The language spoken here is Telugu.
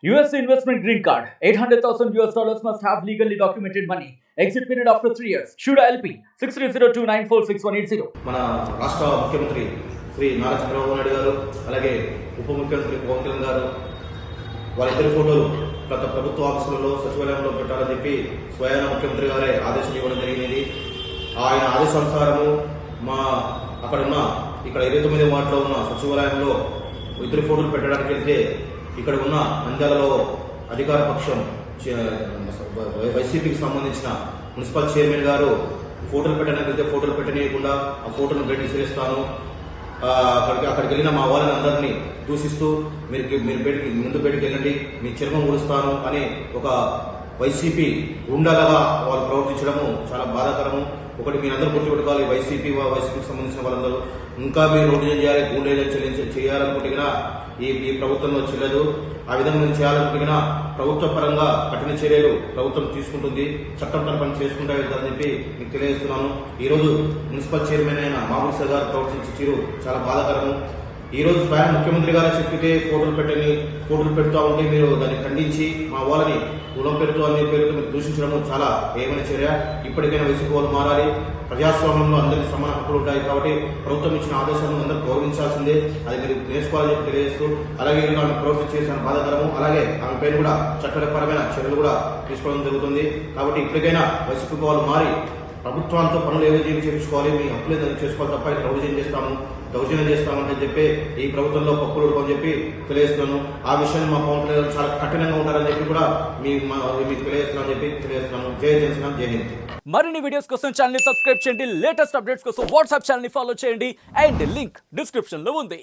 US investment green card. $800,000 must have legally documented money. Exit period after 3 years. Shuda LP 6302946180. మన రాష్ట్ర ముఖ్యమంత్రి శ్రీ నారా చంద్రబాబు నాయుడు గారు అలాగే ఉప ముఖ్యమంత్రి పవన్ కళ్యాణ్ గారు వాళ్ళిద్దరి ఫోటోలు గత ప్రభుత్వ ఆఫీసులలో సచివాలయంలో పెట్టాలని చెప్పి స్వయాన ముఖ్యమంత్రి గారే ఆదేశం ఇవ్వడం జరిగినది. ఆయన ఆదేశానుసారము ఇక్కడ 29 వార్డులో ఉన్న సచివాలయంలో ఇద్దరు ఫోటోలు పెట్టడానికి వెళ్తే ఇక్కడ ఉన్న నంద్యాలలో అధికార పక్షం వైసీపీకి సంబంధించిన మున్సిపల్ చైర్మన్ గారు ఫోటోలు పెట్టడానికి వెళ్తే ఫోటోలు పెట్టనీయకుండా ఆ ఫోటోను బయట విసిరేస్తాను, అక్కడికి వెళ్ళిన మా వాళ్ళని అందరినీ దూషిస్తూ మీరు ముందు బయటకు వెళ్ళండి, మీ చర్మం ఊడుస్తాను అని ఒక వైసీపీ గుండాలుగా వాళ్ళు ప్రవర్తించడము చాలా బాధాకరము. ఒకటి మీరందరూ గుర్తుపెట్టుకోవాలి, వైసీపీకి సంబంధించిన వాళ్ళందరూ ఇంకా మీరు రోడ్డు చేయాలి, గుండెలు చేయాలనుకుంటున్నా ఈ ప్రభుత్వంలో చెల్లదు. ఆ విధంగా మీరు చేయాలనుకుంటున్నా ప్రభుత్వ పరంగా కఠిన చర్యలు ప్రభుత్వం తీసుకుంటుంది, చట్టం తన పని చేసుకుంటా వెళ్తారని చెప్పి మీకు తెలియజేస్తున్నాను. ఈ రోజు మున్సిపల్ చైర్మన్ అయిన మామూలు సార్ గారు ప్రవర్తించే తీరు చాలా బాధాకరము. ఈ రోజు స్వయం ముఖ్యమంత్రి గారు చెప్పితే ఫోటోలు పెడుతూ ఉంటే మీరు దాన్ని ఖండించి మా వాళ్ళని రుణం పెడుతూ అనే పేరుతో మీరు దూషించడం చాలా ఏమైనా చర్య. ఇప్పటికైనా వైసీపీ వాళ్ళు మారాలి. ప్రజాస్వామ్యంలో అందరికీ సమాన హక్కులు ఉంటాయి కాబట్టి ప్రభుత్వం ఇచ్చిన ఆదేశాలను అందరూ గౌరవించాల్సిందే, అది మీరు నేర్చుకోవాలని చెప్పి తెలియజేస్తూ, అలాగే ఆమె ప్రవర్తన చేసిన బాధాకరము. అలాగే ఆమె పేరు కూడా చట్టపరమైన చర్యలు కూడా తీసుకోవడం జరుగుతుంది. కాబట్టి ఇప్పటికైనా వైసీపీ వాళ్ళు మారి ప్రభుత్వాలతో పనులు ఏదో చేయించుకోవాలి, మీ హక్కులు ఏదో చేసుకోవాలి తప్ప ఇక్కడ దౌర్జన్యం చేస్తామంటే చెప్పి ఈ ప్రభుత్వంలో పప్పులు అని చెప్పి తెలియజేస్తున్నాను. ఆ విషయాన్ని మా పవన్ కళ్యాణ్ చాలా కఠినంగా ఉంటారని చెప్పి కూడా మీకు తెలియజేస్తున్నాను చెప్పి తెలియజేస్తున్నాను. జై జనసేన, జై హింద్. మరిన్ని వీడియోస్ కోసం ఛానల్ ని సబ్స్క్రైబ్ చేయండి, లేటెస్ట్ అప్డేట్స్ కోసం వాట్సాప్ ఛానల్ ని ఫాలో చేయండి అండ్ లింక్ డిస్క్రిప్షన్ లో ఉంది.